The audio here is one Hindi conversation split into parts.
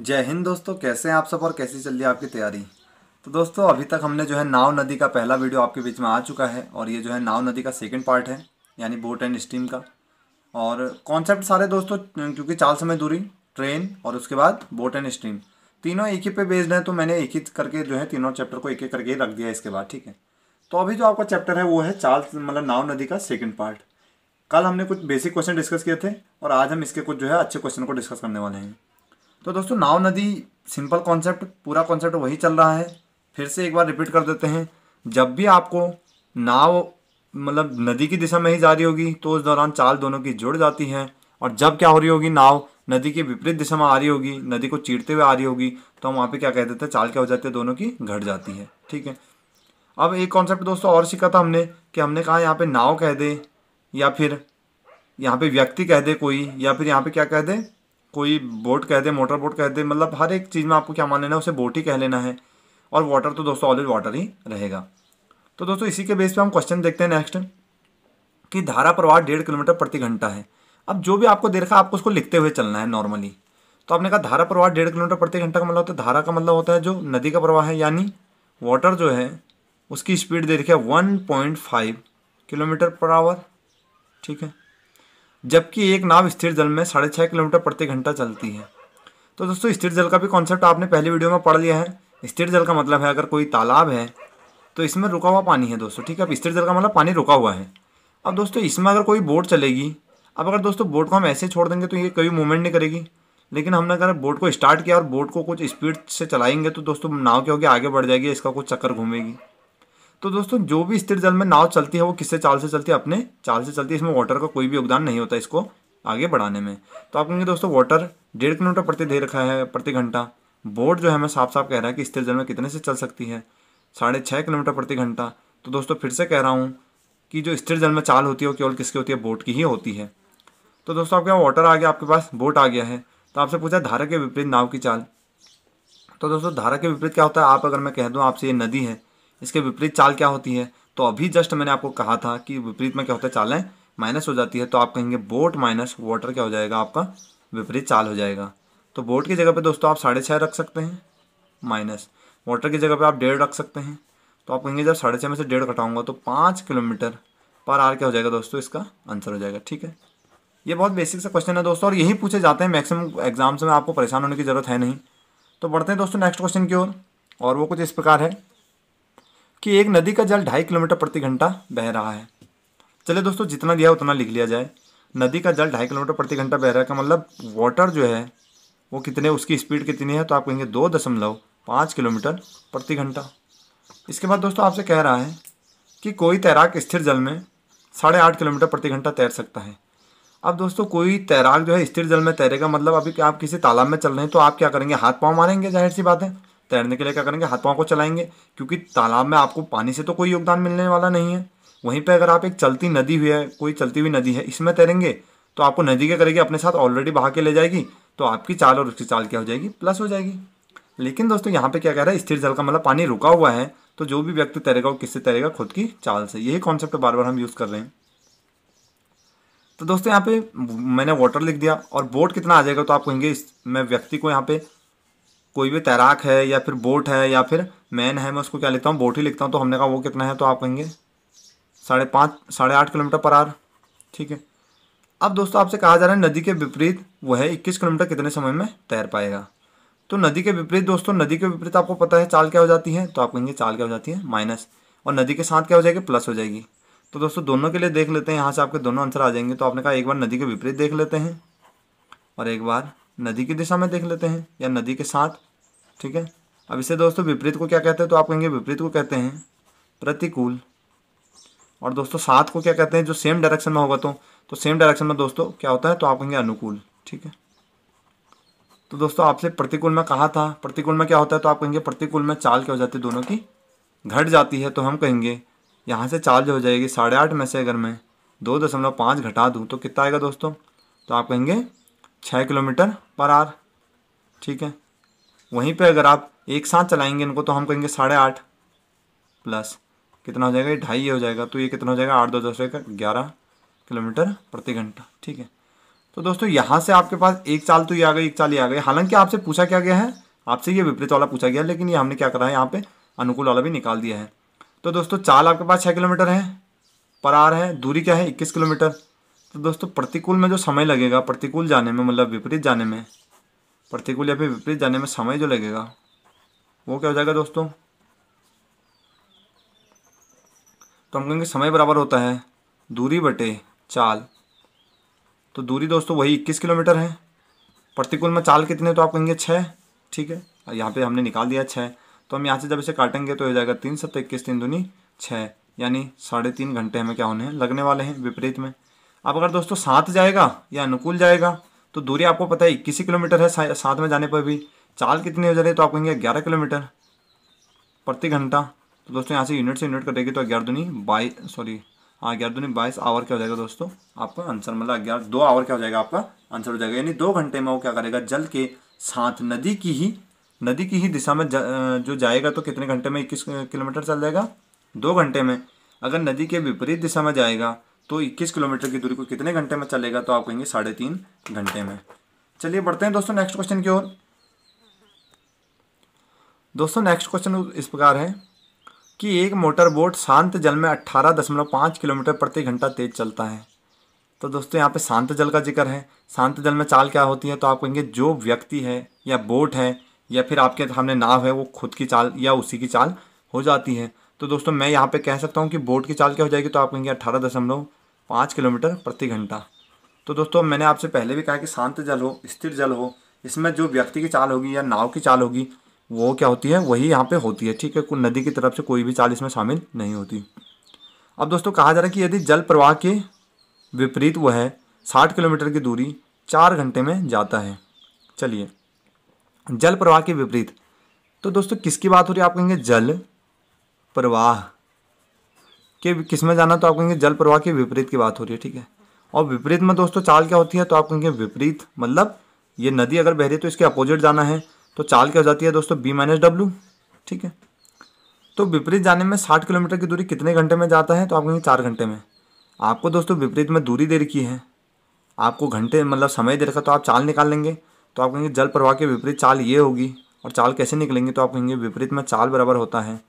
जय हिंद दोस्तों, कैसे हैं आप सब और कैसी चल रही है आपकी तैयारी। तो दोस्तों अभी तक हमने जो है नाव नदी का पहला वीडियो आपके बीच में आ चुका है और ये जो है नाव नदी का सेकंड पार्ट है, यानी बोट एंड स्टीम का। और कॉन्सेप्ट सारे दोस्तों क्योंकि 4 समय दूरी, ट्रेन और उसके बाद बोट एंड स्टीम तीनों एक ही पे बेस्ड है, तो मैंने एक ही करके जो है तीनों चैप्टर को एक एक करके रख दिया इसके बाद। ठीक है, तो अभी जो आपका चैप्टर है वो है मतलब नाव नदी का सेकंड पार्ट। कल हमने कुछ बेसिक क्वेश्चन डिस्कस किए थे और आज हम इसके कुछ जो है अच्छे क्वेश्चन को डिस्कस करने वाले हैं। तो दोस्तों नाव नदी सिंपल कॉन्सेप्ट, पूरा कॉन्सेप्ट वही चल रहा है। फिर से एक बार रिपीट कर देते हैं। जब भी आपको नाव मतलब नदी की दिशा में ही जा रही होगी तो उस दौरान चाल दोनों की जुड़ जाती है, और जब क्या हो रही होगी, नाव नदी की विपरीत दिशा में आ रही होगी, नदी को चीरते हुए आ रही होगी, तो हम वहाँ पे क्या कह देते हैं, चाल क्या हो जाती है, दोनों की घट जाती है। ठीक है, अब एक कॉन्सेप्ट दोस्तों और सीखा था हमने कि हमने कहा यहाँ पे नाव कह दे या फिर यहाँ पे व्यक्ति कह दे कोई, या फिर यहाँ पे क्या कह दे, कोई बोट कह दे, मोटर बोट कह दे, मतलब हर एक चीज़ में आपको क्या मान लेना है, उसे बोट ही कह लेना है। और वाटर तो दोस्तों ऑलवेज वाटर ही रहेगा। तो दोस्तों इसी के बेस पे हम क्वेश्चन देखते हैं नेक्स्ट, कि धारा प्रवाह 1.5 किलोमीटर प्रति घंटा है। अब जो भी आपको दे रखा है आपको उसको लिखते हुए चलना है नॉर्मली। तो आपने कहा धारा प्रवाह 1.5 किलोमीटर प्रति घंटा का मतलब होता है, धारा का मतलब होता है जो नदी का प्रवाह है, यानी वाटर जो है उसकी स्पीड दे रखी है 1.5 किलोमीटर पर आवर। ठीक है, जबकि एक नाव स्थिर जल में 6.5 किलोमीटर प्रति घंटा चलती है। तो दोस्तों स्थिर जल का भी कॉन्सेप्ट आपने पहले वीडियो में पढ़ लिया है। स्थिर जल का मतलब है अगर कोई तालाब है तो इसमें रुका हुआ पानी है दोस्तों। ठीक है, अब स्थिर जल का मतलब पानी रुका हुआ है। अब दोस्तों इसमें अगर कोई बोट चलेगी, अब अगर दोस्तों बोट को हम ऐसे छोड़ देंगे तो ये कभी मूवमेंट नहीं करेगी। लेकिन हमने अगर बोट को स्टार्ट किया और बोट को कुछ स्पीड से चलाएंगे तो दोस्तों नाव क्या होगी, आगे बढ़ जाएगी, इसका कुछ चक्कर घूमेगी। तो दोस्तों जो भी स्थिर जल में नाव चलती है वो किससे चाल से चलती है, अपने चाल से चलती है। इसमें वाटर का कोई भी योगदान नहीं होता इसको आगे बढ़ाने में। तो आप कहेंगे दोस्तों वाटर 1.5 किलोमीटर प्रति दे रखा है प्रति घंटा। बोट जो है हमें साफ साफ कह रहा है कि स्थिर जल में कितने से चल सकती है, 6.5 किलोमीटर प्रति घंटा। तो दोस्तों फिर से कह रहा हूँ कि जो स्थिर जल में चाल होती है वो केवल किसकी होती है, बोट की ही होती है। तो दोस्तों आपके यहाँ वाटर आ गया, आपके पास बोट आ गया है। तो आपसे पूछा धारा के विपरीत नाव की चाल। तो दोस्तों धारा के विपरीत क्या होता है, आप अगर मैं कह दूं आपसे ये नदी है, इसके विपरीत चाल क्या होती है, तो अभी जस्ट मैंने आपको कहा था कि विपरीत में क्या होता है, चालें माइनस हो जाती है। तो आप कहेंगे बोट माइनस वाटर क्या हो जाएगा, आपका विपरीत चाल हो जाएगा। तो बोट की जगह पे दोस्तों आप 6.5 रख सकते हैं, माइनस वाटर की जगह पे आप 1.5 रख सकते हैं। तो आप कहेंगे जब 6.5 में से 1.5 घटाऊंगा तो 5 किलोमीटर पर आवर क्या हो जाएगा दोस्तों, इसका आंसर हो जाएगा। ठीक है, ये बहुत बेसिक सा क्वेश्चन है दोस्तों और यही पूछे जाते हैं मैक्सिमम एग्जाम्स में, आपको परेशान होने की जरूरत है नहीं। तो बढ़ते हैं दोस्तों नेक्स्ट क्वेश्चन की ओर, और वो कुछ इस प्रकार है कि एक नदी का जल 2.5 किलोमीटर प्रति घंटा बह रहा है। चलिए दोस्तों जितना दिया उतना लिख लिया जाए। नदी का जल 2.5 किलोमीटर प्रति घंटा बह रहा है का मतलब वाटर जो है वो कितने, उसकी स्पीड कितनी है, तो आप कहेंगे 2.5 किलोमीटर प्रति घंटा। इसके बाद दोस्तों आपसे कह रहा है कि कोई तैराक स्थिर जल में 8.5 किलोमीटर प्रति घंटा तैर सकता है। अब दोस्तों कोई तैराक जो है स्थिर जल में तैरेगा, मतलब अभी आप किसी तालाब में चल रहे हैं तो आप क्या करेंगे, हाथ पांव मारेंगे, जाहिर सी बात है। तैरने के लिए क्या करेंगे, हाथ पांव को चलाएंगे, क्योंकि तालाब में आपको पानी से तो कोई योगदान मिलने वाला नहीं है। वहीं पे अगर आप एक चलती नदी हुई है, कोई चलती हुई नदी है, इसमें तैरेंगे तो आपको नदी क्या करेगी, अपने साथ ऑलरेडी बहा के ले जाएगी। तो आपकी चाल और उसकी चाल क्या हो जाएगी, प्लस हो जाएगी। लेकिन दोस्तों यहाँ पे क्या कह रहा है, स्थिर जल का मतलब पानी रुका हुआ है, तो जो भी व्यक्ति तैरेगा वो किससे तैरेगा, खुद की चाल से। यही कॉन्सेप्ट बार बार हम यूज़ कर रहे हैं। तो दोस्तों यहाँ पे मैंने वाटर लिख दिया और बोट कितना आ जाएगा, तो आप कहेंगे मैं व्यक्ति को यहाँ पे कोई भी तैराक है या फिर बोट है या फिर मैन है, मैं उसको क्या लिखता हूँ, बोट ही लिखता हूँ। तो हमने कहा वो कितना है, तो आप कहेंगे 8.5 किलोमीटर पर आवर। ठीक है, अब दोस्तों आपसे कहा जा रहा है नदी के विपरीत वो है 21 किलोमीटर कितने समय में तैर पाएगा। तो नदी के विपरीत दोस्तों, नदी के विपरीत आपको पता है चाल क्या हो जाती है, तो आप कहेंगे चाल क्या हो जाती है, माइनस, और नदी के साथ क्या हो जाएगी, प्लस हो जाएगी। तो दोस्तों दोनों के लिए देख लेते हैं, यहाँ से आपके दोनों आंसर आ जाएंगे। तो आपने कहा एक बार नदी के विपरीत देख लेते हैं और एक बार नदी की दिशा में देख लेते हैं या नदी के साथ। ठीक है, अब इसे दोस्तों विपरीत को क्या कहते हैं, तो आप कहेंगे विपरीत को कहते हैं प्रतिकूल, और दोस्तों साथ को क्या कहते हैं, जो सेम डायरेक्शन में होगा तो सेम डायरेक्शन में दोस्तों क्या होता है, तो आप कहेंगे अनुकूल। ठीक है, तो दोस्तों आपसे प्रतिकूल में कहा था, प्रतिकूल में क्या होता है, तो आप कहेंगे प्रतिकूल में चाल क्या हो जाती है, दोनों की घट जाती है। तो हम कहेंगे यहाँ से चाल जो हो जाएगी 8.5 में से अगर मैं 2.5 घटा दूँ तो कितना आएगा दोस्तों, तो आप कहेंगे 6 किलोमीटर पर आवर। ठीक है, वहीं पे अगर आप एक साथ चलाएंगे इनको तो हम कहेंगे 8.5 प्लस कितना हो जाएगा, ये 2.5 हो जाएगा। तो ये कितना हो जाएगा, 8 2 10 11 किलोमीटर प्रति घंटा। ठीक है, तो दोस्तों यहाँ से आपके पास एक चाल तो ये आ गई, एक चाल ये आ गई। हालांकि आपसे पूछा क्या गया है, आपसे ये विपरीत वाला पूछा गया, लेकिन ये हमने क्या करा है यहाँ पे अनुकूल वाला भी निकाल दिया है। तो दोस्तों चाल आपके पास 6 किलोमीटर है पर आर है, दूरी क्या है 21 किलोमीटर। तो दोस्तों प्रतिकूल में जो समय लगेगा, प्रतिकूल जाने में मतलब विपरीत जाने में, प्रतिकूल या फिर विपरीत जाने में समय जो लगेगा वो क्या हो जाएगा दोस्तों, तो हम कहेंगे समय बराबर होता है दूरी बटे चाल। तो दूरी दोस्तों वही 21 किलोमीटर है, प्रतिकूल में चाल कितने, तो आप कहेंगे 6। ठीक है, यहाँ पे हमने निकाल दिया 6। तो हम यहाँ से जब इसे काटेंगे तो हो जाएगा 3 7 21 3 दूनी 6, यानी 3.5 घंटे हमें क्या होने हैं, लगने वाले हैं विपरीत में। अब अगर दोस्तों साथ जाएगा या अनुकूल जाएगा तो दूरी आपको पता है 21 किलोमीटर है, साथ में जाने पर भी चाल कितनी हो जा रही है, तो आप कहेंगे 11 किलोमीटर प्रति घंटा। तो दोस्तों यहाँ से यूनिट से यूनिट कटेगी तो 11 दूनी 22 आवर क्या हो जाएगा दोस्तों आपका आंसर, मतलब 2 आवर क्या हो जाएगा आपका आंसर हो जाएगा। यानी 2 घंटे में वो क्या करेगा, जल के साथ नदी की ही दिशा में जो जाएगा तो कितने घंटे में 21 किलोमीटर चल जाएगा, 2 घंटे में। अगर नदी के विपरीत दिशा में जाएगा तो 21 किलोमीटर की दूरी को कितने घंटे में चलेगा, तो आप कहेंगे 3.5 घंटे में। चलिए बढ़ते हैं दोस्तों नेक्स्ट क्वेश्चन की ओर। दोस्तों नेक्स्ट क्वेश्चन इस प्रकार है कि एक मोटर बोट शांत जल में 18.5 किलोमीटर प्रति घंटा तेज चलता है। तो दोस्तों यहाँ पे शांत जल का जिक्र है। शांत जल में चाल क्या होती है, तो आप कहेंगे जो व्यक्ति है या बोट है या फिर आपके सामने नाव है वो खुद की चाल या उसी की चाल हो जाती है। तो दोस्तों मैं यहाँ पे कह सकता हूँ कि बोट की चाल क्या हो जाएगी, तो आप कहेंगे 18.5 किलोमीटर प्रति घंटा। तो दोस्तों मैंने आपसे पहले भी कहा कि शांत जल हो, स्थिर जल हो, इसमें जो व्यक्ति की चाल होगी या नाव की चाल होगी वो क्या होती है, वही यहाँ पे होती है। ठीक है, कोई नदी की तरफ से कोई भी चाल इसमें शामिल नहीं होती। अब दोस्तों कहा जा रहा है कि यदि जल प्रवाह के विपरीत वो है 60 किलोमीटर की दूरी 4 घंटे में जाता है। चलिए जल प्रवाह के विपरीत, तो दोस्तों किसकी बात हो रही है, आप कहेंगे जल प्रवाह के किस में जाना, तो आप कहेंगे जल प्रवाह के विपरीत की बात हो रही है। ठीक है, और विपरीत में दोस्तों चाल क्या होती है, तो आप कहेंगे विपरीत मतलब ये नदी अगर बह रही है तो इसके अपोजिट जाना है, तो चाल क्या हो जाती है दोस्तों B-W। ठीक है, तो विपरीत जाने में 60 किलोमीटर की दूरी कितने घंटे में जाता है, तो आप कहेंगे 4 घंटे में। आपको दोस्तों विपरीत में दूरी दे रखी है, आपको घंटे मतलब समय दे रखा, तो आप चाल निकाल लेंगे। तो आप कहेंगे जल प्रवाह के विपरीत चाल ये होगी, और चाल कैसे निकलेंगे, तो आप कहेंगे विपरीत में चाल बराबर होता है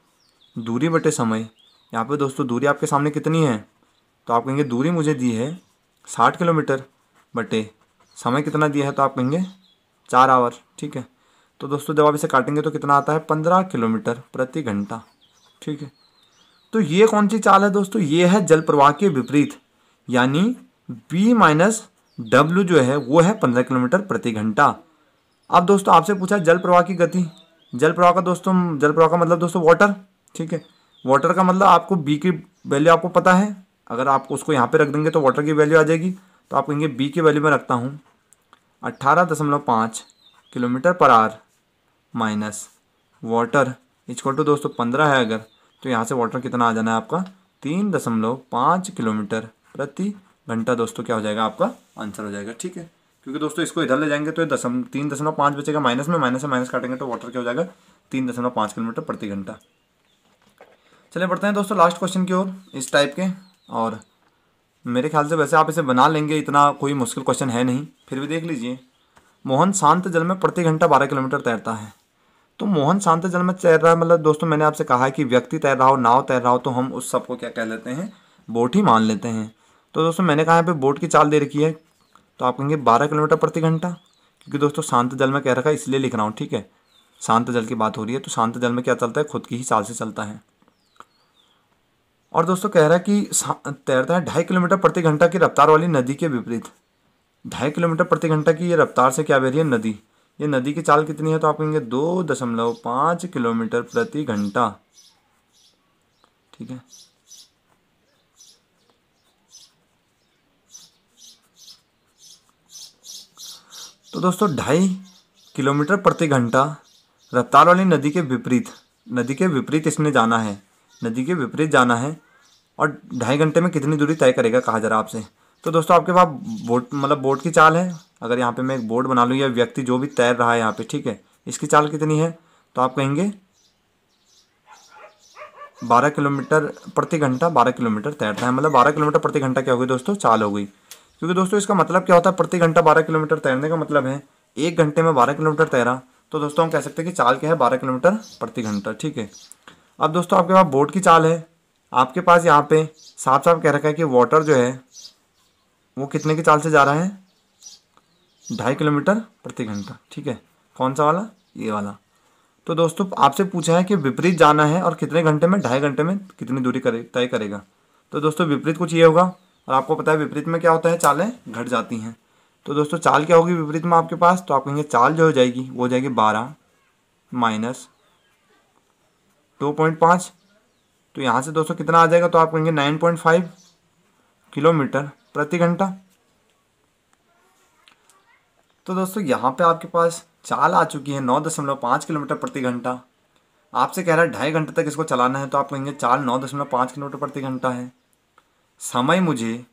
दूरी बटे समय। यहाँ पे दोस्तों दूरी आपके सामने कितनी है, तो आप कहेंगे दूरी मुझे दी है 60 किलोमीटर बटे समय कितना दिया है, तो आप कहेंगे 4 आवर। ठीक है, तो दोस्तों जब आप इसे काटेंगे तो कितना आता है 15 किलोमीटर प्रति घंटा। ठीक है, तो ये कौन सी चाल है दोस्तों, ये है जल प्रवाह के विपरीत, यानी B-W जो है वो है 15 किलोमीटर प्रति घंटा। अब दोस्तों आपसे पूछा जल प्रवाह की गति, जल प्रवाह का मतलब दोस्तों वाटर। ठीक है, वाटर का मतलब आपको B की वैल्यू आपको पता है, अगर आप उसको यहाँ पे रख देंगे तो वाटर की वैल्यू आ जाएगी। तो आप कहेंगे B की वैल्यू में रखता हूँ 18.5 kilometre per hour minus water equal to दोस्तों 15 है अगर, तो यहाँ से वाटर कितना आ जाना है आपका 3.5 किलोमीटर प्रति घंटा। दोस्तों क्या हो जाएगा आपका आंसर हो जाएगा। ठीक है, क्योंकि दोस्तों इसको इधर ले जाएंगे तो 3.5 बचेगा, माइनस में माइनस काटेंगे तो वाटर क्या हो जाएगा 3.5 किलोमीटर प्रति घंटा। चलिए बढ़ते हैं दोस्तों लास्ट क्वेश्चन की ओर इस टाइप के, और मेरे ख्याल से वैसे आप इसे बना लेंगे, इतना कोई मुश्किल क्वेश्चन है नहीं, फिर भी देख लीजिए। मोहन शांत जल में प्रति घंटा 12 किलोमीटर तैरता है। तो मोहन शांत जल में तैर रहा है, मतलब दोस्तों मैंने आपसे कहा है कि व्यक्ति तैर रहा हो, नाव तैर रहा हो, तो हम उस सबको क्या कह लेते हैं, बोट ही मान लेते हैं। तो दोस्तों मैंने कहा यहाँ पे बोट की चाल दे रखी है, तो आप कहेंगे 12 किलोमीटर प्रति घंटा, क्योंकि दोस्तों शांत जल में कह रखा है इसलिए लिख रहा हूँ। ठीक है, शांत जल की बात हो रही है, तो शांत जल में क्या चलता है, खुद की ही चाल से चलता है। और दोस्तों कह रहा है कि तैरता है 2.5 किलोमीटर प्रति घंटा की रफ्तार वाली नदी के विपरीत। 2.5 किलोमीटर प्रति घंटा की ये रफ्तार से क्या बह रही है नदी, ये नदी की चाल कितनी है, तो आप कहेंगे 2.5 किलोमीटर प्रति घंटा। ठीक है, तो दोस्तों 2.5 किलोमीटर प्रति घंटा रफ्तार वाली नदी के विपरीत इसने जाना है, नदी के विपरीत जाना है, और 2.5 घंटे में कितनी दूरी तय करेगा कहा जा रहा आपसे। तो दोस्तों आपके पास बोट की चाल है, अगर यहाँ पे मैं एक बोट बना लूँ या व्यक्ति जो भी तैर रहा है यहाँ पे, ठीक है, इसकी चाल कितनी है, तो आप कहेंगे 12 किलोमीटर प्रति घंटा, 12 किलोमीटर तैरता है, मतलब 12 किलोमीटर प्रति घंटा क्या होगी दोस्तों चाल हो गई। क्योंकि दोस्तों इसका मतलब क्या होता है, प्रति घंटा 12 किलोमीटर तैरने का मतलब है 1 घंटे में 12 किलोमीटर तैरा। तो दोस्तों हम कह सकते हैं कि चाल क्या है, 12 किलोमीटर प्रति घंटा। ठीक है। अब दोस्तों आपके पास बोट की चाल है, आपके पास यहाँ पे साफ साफ कह रखा है कि वाटर जो है वो कितने की चाल से जा रहा है, 2.5 किलोमीटर प्रति घंटा। ठीक है। कौन सा वाला, ये वाला। तो दोस्तों आपसे पूछा है कि विपरीत जाना है और कितने घंटे में, 2.5 घंटे में कितनी दूरी तय करेगा। तो दोस्तों विपरीत कुछ ये होगा, और आपको पता है विपरीत में क्या होता है, चालें घट जाती हैं। तो दोस्तों चाल क्या होगी विपरीत में आपके पास, तो आप कहेंगे चाल जो हो जाएगी वो हो जाएगी 12 माइनस 2.5। तो यहाँ से दोस्तों कितना आ जाएगा, तो आप कहेंगे 9.5 किलोमीटर प्रति घंटा। तो दोस्तों यहाँ पे आपके पास चाल आ चुकी है 9.5 किलोमीटर प्रति घंटा। आपसे कह रहा है 2.5 घंटे तक इसको चलाना है, तो आप कहेंगे चाल 9.5 किलोमीटर प्रति घंटा है। समय मुझे,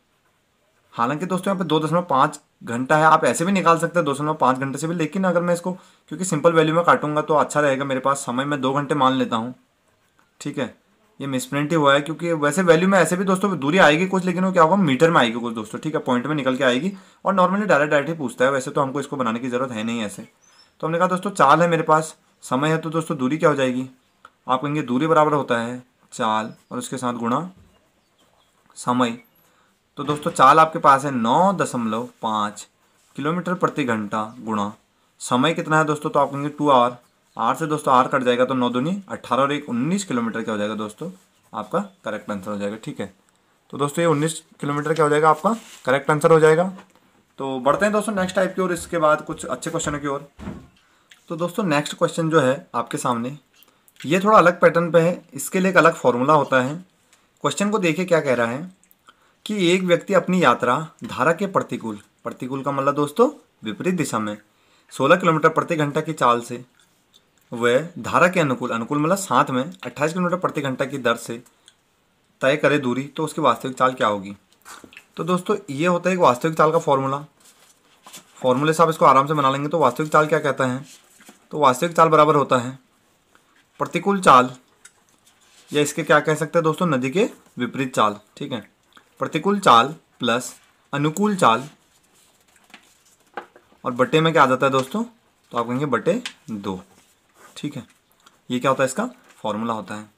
हालांकि दोस्तों यहाँ पे 2.5 घंटा है, आप ऐसे भी निकाल सकते हैं 2.5 घंटे से भी, लेकिन अगर मैं इसको क्योंकि सिंपल वैल्यू में काटूंगा तो अच्छा रहेगा मेरे पास। समय में 2 घंटे मान लेता हूँ। ठीक है। ये मिसप्रिंट ही हुआ है, क्योंकि वैसे वैल्यू में ऐसे भी दोस्तों दूरी आएगी कुछ, लेकिन वो क्या होगा, मीटर में आएगी कुछ दोस्तों। ठीक है। पॉइंट में निकल के आएगी, और नॉर्मली डायरेक्ट ही पूछता है, वैसे तो हमको इसको बनाने की जरूरत है नहीं ऐसे। तो हमने कहा दोस्तों चाल है मेरे पास, समय है, तो दोस्तों दूरी क्या हो जाएगी, आप कहेंगे दूरी बराबर होता है चाल और उसके साथ गुणा समय। तो दोस्तों चाल आपके पास है 9.5 किलोमीटर प्रति घंटा गुणा समय कितना है दोस्तों, तो आप कहेंगे 2 आवर। आर से दोस्तों आर कट जाएगा, तो 9 दूनी 18 और 1 19 किलोमीटर क्या हो जाएगा दोस्तों, आपका करेक्ट आंसर हो जाएगा। ठीक है। तो दोस्तों ये 19 किलोमीटर क्या हो जाएगा, आपका करेक्ट आंसर हो जाएगा। तो बढ़ते हैं दोस्तों नेक्स्ट टाइप की ओर, इसके बाद कुछ अच्छे क्वेश्चनों की ओर। तो दोस्तों नेक्स्ट क्वेश्चन जो है आपके सामने, ये थोड़ा अलग पैटर्न पे है, इसके लिए एक अलग फॉर्मूला होता है। क्वेश्चन को देखिए क्या कह रहा है कि एक व्यक्ति अपनी यात्रा धारा के प्रतिकूल, प्रतिकूल का मतलब दोस्तों विपरीत दिशा में 16 किलोमीटर प्रति घंटा की चाल से वह धारा के अनुकूल, अनुकूल मतलब साथ में 28 किलोमीटर प्रति घंटा की दर से तय करे दूरी, तो उसकी वास्तविक चाल क्या होगी। तो दोस्तों ये होता है एक वास्तविक चाल का फॉर्मूला। फॉर्मूले से आप इसको आराम से बना लेंगे। तो वास्तविक चाल क्या कहता है, तो वास्तविक चाल बराबर होता है प्रतिकूल चाल, या इसके क्या कह सकते हैं दोस्तों, नदी के विपरीत चाल। ठीक है। प्रतिकूल चाल प्लस अनुकूल चाल, और बटे में क्या आ जाता है दोस्तों, तो आप कहेंगे बटे 2। ठीक है। ये क्या होता है, इसका फॉर्मूला होता है।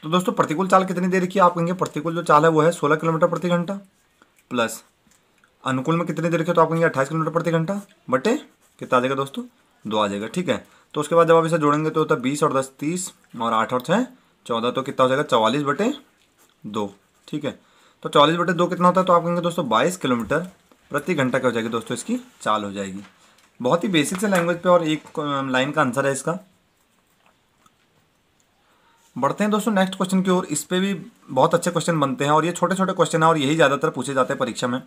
तो दोस्तों प्रतिकूल चाल कितनी देर की, आप कहेंगे प्रतिकूल जो चाल है वो है 16 किलोमीटर प्रति घंटा, प्लस अनुकूल में कितनी देर की, तो आप कहेंगे 28 किलोमीटर प्रति घंटा, बटे कितना आ जाएगा दोस्तों, 2 आ जाएगा। ठीक है। तो उसके बाद जब आप इसे जोड़ेंगे तो होता है 20 और 10 30 और 8 और 6 14, तो कितना हो जाएगा 44 बटे 2। ठीक है। तो 44 बटे 2 कितना होता है, तो आप कहेंगे दोस्तों 22 किलोमीटर प्रति घंटा क्या हो जाएगी दोस्तों, इसकी चाल हो जाएगी। बहुत ही बेसिक से लैंग्वेज पे, और एक लाइन का आंसर है इसका। बढ़ते हैं दोस्तों नेक्स्ट क्वेश्चन की ओर। इस पे भी बहुत अच्छे क्वेश्चन बनते हैं, और ये छोटे छोटे क्वेश्चन है, और यही ज़्यादातर पूछे जाते हैं परीक्षा में।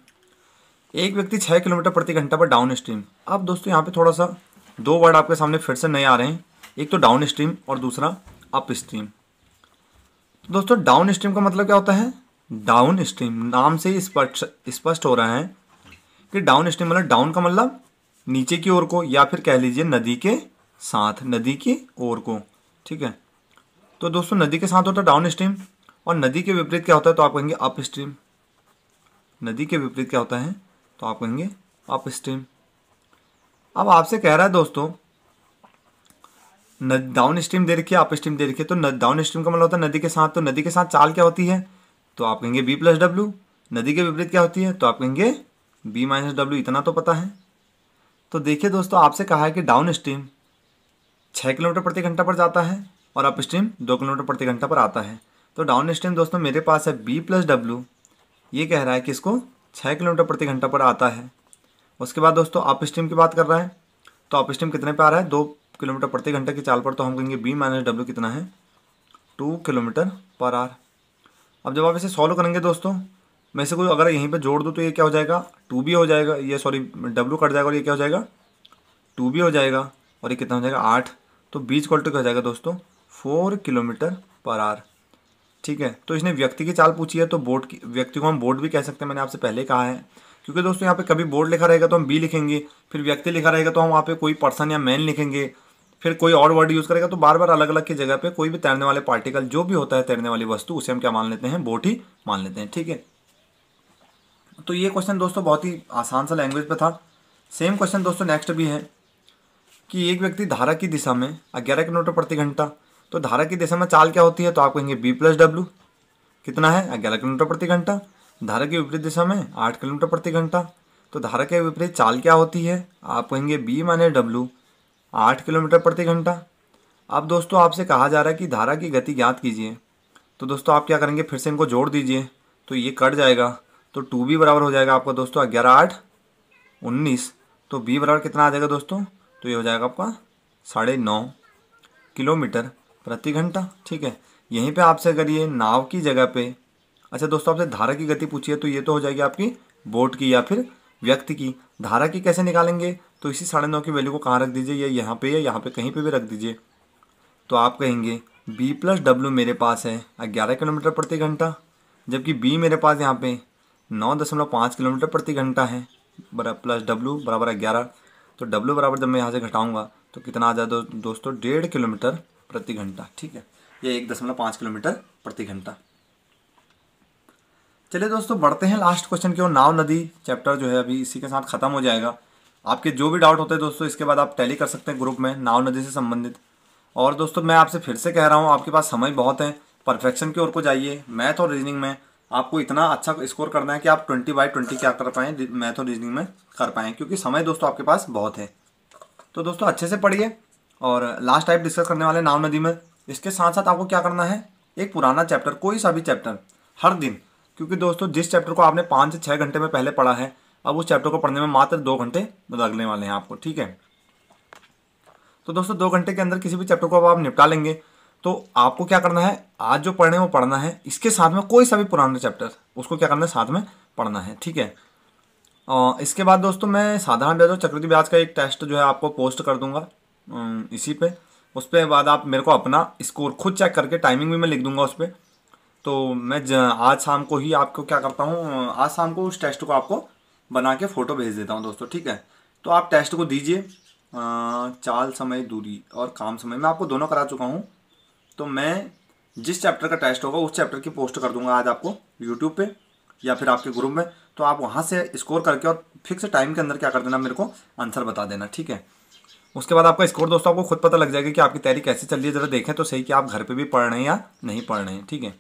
एक व्यक्ति 6 किलोमीटर प्रति घंटा पर डाउन स्ट्रीम। अब दोस्तों यहाँ पे थोड़ा सा 2 वर्ड आपके सामने फिर से नए आ रहे हैं, एक तो डाउन स्ट्रीम और दूसरा अप स्ट्रीम। तो दोस्तों डाउन स्ट्रीम का मतलब क्या होता है, डाउन स्ट्रीम नाम से ही स्पष्ट हो रहा है कि डाउन स्ट्रीम मतलब डाउन का मतलब नीचे की ओर को, या फिर कह लीजिए नदी के साथ, नदी की ओर को। ठीक है। तो दोस्तों नदी के साथ होता है डाउन स्ट्रीम, और नदी के विपरीत क्या होता है, तो आप कहेंगे अप स्ट्रीम। नदी के विपरीत क्या होता है, तो आप कहेंगे अप स्ट्रीम। अब आपसे कह रहा है दोस्तों डाउन स्ट्रीम दे रखी है, अप स्ट्रीम दे रखी है। तो डाउन स्ट्रीम का मतलब होता है नदी के साथ, तो नदी के साथ चाल क्या होती है, तो आप कहेंगे बी प्लस डब्ल्यू। नदी के विपरीत क्या होती है, तो आप कहेंगे बी माइनस डब्ल्यू। इतना तो पता है। तो देखिए दोस्तों आपसे कहा है कि डाउन स्ट्रीम 6 किलोमीटर प्रति घंटा पर जाता है, और अप स्ट्रीम 2 किलोमीटर प्रति घंटा पर आता है। तो डाउन स्ट्रीम दोस्तों मेरे पास है बी प्लस डब्ल्यू, ये कह रहा है कि इसको 6 किलोमीटर प्रति घंटा पर आता है। उसके बाद दोस्तों अप स्ट्रीम की बात कर रहा है, तो अप स्ट्रीम कितने पे आ रहा है, 2 किलोमीटर प्रति घंटे की चाल पर। तो हम कहेंगे बी माइनस डब्ल्यू कितना है, 2 किलोमीटर पर आवर। अब जब आप इसे सॉल्व करेंगे दोस्तों, मैं इसे कोई अगर यहीं पे जोड़ दूँ तो ये क्या हो जाएगा, 2 भी हो जाएगा, ये सॉरी डब्ल्यू कट जाएगा, और ये क्या हो जाएगा 2 भी हो जाएगा, और ये कितना हो जाएगा 8। तो बी इक्वल टू क्या हो जाएगा दोस्तों, 4 किलोमीटर पर आवर। ठीक है। तो इसने व्यक्ति की चाल पूछी है, तो बोट की, व्यक्ति को हम बोट भी कह सकते हैं, मैंने आपसे पहले कहा है। क्योंकि दोस्तों यहाँ पे कभी बोट लिखा रहेगा तो हम बी लिखेंगे, फिर व्यक्ति लिखा रहेगा तो हम वहाँ पे कोई पर्सन या मैन लिखेंगे, फिर कोई और वर्ड यूज़ करेगा, तो बार बार अलग अलग की जगह पे कोई भी तैरने वाले पार्टिकल जो भी होता है, तैरने वाली वस्तु, उसे हम क्या मान लेते हैं, बोट ही मान लेते हैं। ठीक है। तो ये क्वेश्चन दोस्तों बहुत ही आसान सा लैंग्वेज पे था। सेम क्वेश्चन दोस्तों नेक्स्ट भी है कि एक व्यक्ति धारा की दिशा में 11 किलोमीटर प्रति घंटा, तो धारा की दिशा में चाल क्या होती है, तो आप कहेंगे बी प्लस डब्ल्यू, कितना है 11 किलोमीटर प्रति घंटा। धारा की विपरीत दिशा में 8 किलोमीटर प्रति घंटा, तो धारा के विपरीत चाल क्या होती है, आप कहेंगे बी माने डब्ल्यू 8 किलोमीटर प्रति घंटा। अब दोस्तों आपसे कहा जा रहा है कि धारा की गति ज्ञात कीजिए, तो दोस्तों आप क्या करेंगे, फिर से इनको जोड़ दीजिए, तो ये कट जाएगा, तो 2b बराबर हो जाएगा आपका दोस्तों 11 8 19, तो b बराबर कितना आ जाएगा दोस्तों, तो ये हो जाएगा आपका 9.5 किलोमीटर प्रति घंटा। ठीक है, यहीं पे आपसे अगर ये नाव की जगह पे, अच्छा दोस्तों आपसे धारा की गति पूछिए, तो ये तो हो जाएगी आपकी बोट की या फिर व्यक्ति की। धारा की कैसे निकालेंगे, तो इसी 9.5 की वैल्यू को कहाँ रख दीजिए, या यहाँ पे या यहाँ पे कहीं पे भी रख दीजिए, तो आप कहेंगे b प्लस डब्ल्यू मेरे पास है 11 किलोमीटर प्रति घंटा, जबकि b मेरे पास यहाँ पे 9.5 किलोमीटर प्रति घंटा है, प्लस डब्ल्यू बराबर 11, तो डब्ल्यू बराबर जब मैं यहाँ से घटाऊंगा तो कितना आ जाए दोस्तों 1.5 किलोमीटर प्रति घंटा। ठीक है, ये 1.5 किलोमीटर प्रति घंटा। चलिए दोस्तों बढ़ते हैं लास्ट क्वेश्चन की ओर। नाव नदी चैप्टर जो है अभी इसी के साथ खत्म हो जाएगा। आपके जो भी डाउट होते हैं दोस्तों इसके बाद आप टैली कर सकते हैं ग्रुप में नाव नदी से संबंधित। और दोस्तों मैं आपसे फिर से कह रहा हूँ, आपके पास समय बहुत है, परफेक्शन की ओर को जाइए। मैथ और रीजनिंग में आपको इतना अच्छा स्कोर करना है कि आप 20/20 क्या कर पाएँ मैथ और रीजनिंग में कर पाएँ, क्योंकि समय दोस्तों आपके पास बहुत है। तो दोस्तों अच्छे से पढ़िए। और लास्ट टाइप डिस्कस करने वाले नाव नदी में, इसके साथ साथ आपको क्या करना है, एक पुराना चैप्टर, कोई सा भी चैप्टर हर दिन, क्योंकि दोस्तों जिस चैप्टर को आपने 5 से 6 घंटे में पहले पढ़ा है, अब उस चैप्टर को पढ़ने में मात्र 2 घंटे लगने वाले हैं आपको। ठीक है, तो दोस्तों 2 घंटे के अंदर किसी भी चैप्टर को अब आप निपटा लेंगे, तो आपको क्या करना है, आज जो पढ़ने वो पढ़ना है, इसके साथ में कोई सा भी पुराना चैप्टर उसको क्या करना है, साथ में पढ़ना है। ठीक है, इसके बाद दोस्तों मैं साधारण ब्याज और चक्रवृद्धि ब्याज का एक टेस्ट जो है आपको पोस्ट कर दूंगा इसी पे। उस पर बाद आप मेरे को अपना स्कोर खुद चेक करके, टाइमिंग भी मैं लिख दूंगा उस पर। तो मैं आज शाम को ही आपको क्या करता हूँ, आज शाम को उस टेस्ट को आपको बना के फ़ोटो भेज देता हूँ दोस्तों। ठीक है, तो आप टेस्ट को दीजिए। चाल समय दूरी और काम समय मैं आपको दोनों करा चुका हूँ। तो मैं जिस चैप्टर का टेस्ट होगा उस चैप्टर की पोस्ट कर दूंगा आज आपको यूट्यूब पे या फिर आपके ग्रुप में, तो आप वहाँ से स्कोर करके और फिक्स टाइम के अंदर क्या कर देना, मेरे को आंसर बता देना। ठीक है, उसके बाद आपका स्कोर दोस्तों आपको खुद पता लग जाएगा कि आपकी तैयारी कैसे चल रही है। ज़रा देखें तो सही कि आप घर पे भी पढ़ रहे हैं या नहीं पढ़ रहे हैं। ठीक है,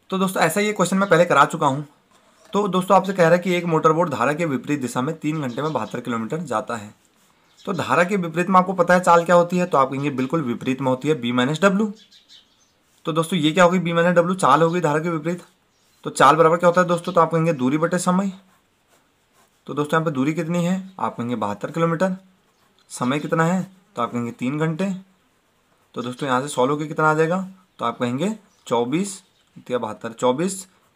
तो दोस्तों ऐसा ये क्वेश्चन मैं पहले करा चुका हूँ। तो दोस्तों आपसे कह रहा है कि एक मोटर बोट धारा के विपरीत दिशा में 3 घंटे में 72 किलोमीटर जाता है। तो धारा के विपरीत में आपको पता है चाल क्या होती है, तो आप कहेंगे बिल्कुल विपरीत में होती है बी माइनस डब्ल्यू। तो दोस्तों ये क्या होगी, बी माइनस डब्ल्यू चाल होगी धारा के विपरीत। तो चाल बराबर क्या होता है दोस्तों, तो आप कहेंगे दूरी बटे समय। तो दोस्तों यहाँ पे दूरी कितनी है, आप कहेंगे 72 किलोमीटर। समय कितना है, तो आप कहेंगे 3 घंटे। तो दोस्तों यहाँ से सॉल्व होकर कितना आ जाएगा, तो आप कहेंगे 24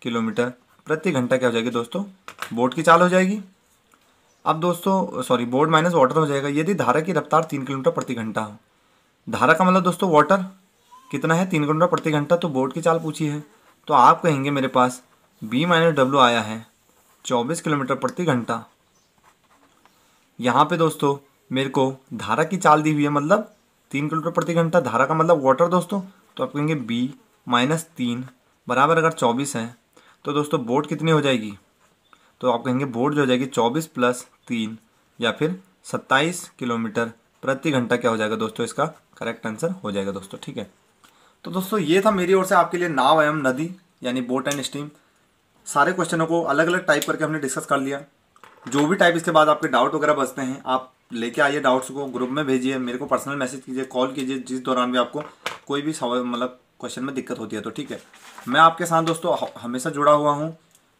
किलोमीटर प्रति घंटा क्या हो जाएगी दोस्तों, बोट की चाल हो जाएगी। अब दोस्तों सॉरी, बोट माइनस वाटर हो जाएगा यदि धारा की रफ्तार 3 किलोमीटर प्रति घंटा हो। धारा का मतलब दोस्तों वाटर कितना है, 3 किलोमीटर प्रति घंटा, तो बोट की चाल पूछी है। तो आप कहेंगे मेरे पास बी माइनस डब्ल्यू आया है 24 किलोमीटर प्रति घंटा। यहाँ पे दोस्तों मेरे को धारा की चाल दी हुई है, मतलब 3 किलोमीटर प्रति घंटा, धारा का मतलब वाटर दोस्तों। तो आप कहेंगे बी माइनस 3 बराबर अगर 24 है, तो दोस्तों बोट कितनी हो जाएगी, तो आप कहेंगे बोट जो हो जाएगी 24 प्लस 3 या फिर 27 किलोमीटर प्रति घंटा क्या हो जाएगा दोस्तों, इसका करेक्ट आंसर हो जाएगा दोस्तों। ठीक है, तो दोस्तों ये था मेरी ओर से आपके लिए नाव एवं नदी यानी बोट एंड स्टीम। सारे क्वेश्चनों को अलग अलग टाइप करके हमने डिस्कस कर लिया। जो भी टाइप इसके बाद आपके डाउट वगैरह बचते हैं आप लेके आइए, डाउट्स को ग्रुप में भेजिए, मेरे को पर्सनल मैसेज कीजिए, कॉल कीजिए, जिस दौरान भी आपको कोई भी मतलब क्वेश्चन में दिक्कत होती है तो। ठीक है, मैं आपके साथ दोस्तों हमेशा जुड़ा हुआ हूँ।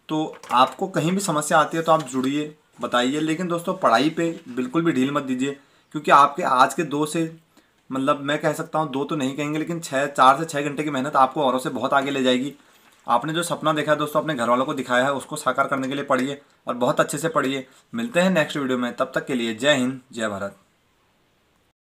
तो आपको कहीं भी समस्या आती है तो आप जुड़िए, बताइए, लेकिन दोस्तों पढ़ाई पे बिल्कुल भी ढील मत दीजिए, क्योंकि आपके आज के 2 से मतलब मैं कह सकता हूँ 2 तो नहीं कहेंगे, लेकिन 4 से 6 घंटे की मेहनत आपको औरों से बहुत आगे ले जाएगी। आपने जो सपना देखा है दोस्तों अपने घर वालों को दिखाया है, उसको साकार करने के लिए पढ़िए और बहुत अच्छे से पढ़िए। मिलते हैं नेक्स्ट वीडियो में, तब तक के लिए जय हिंद जय भारत।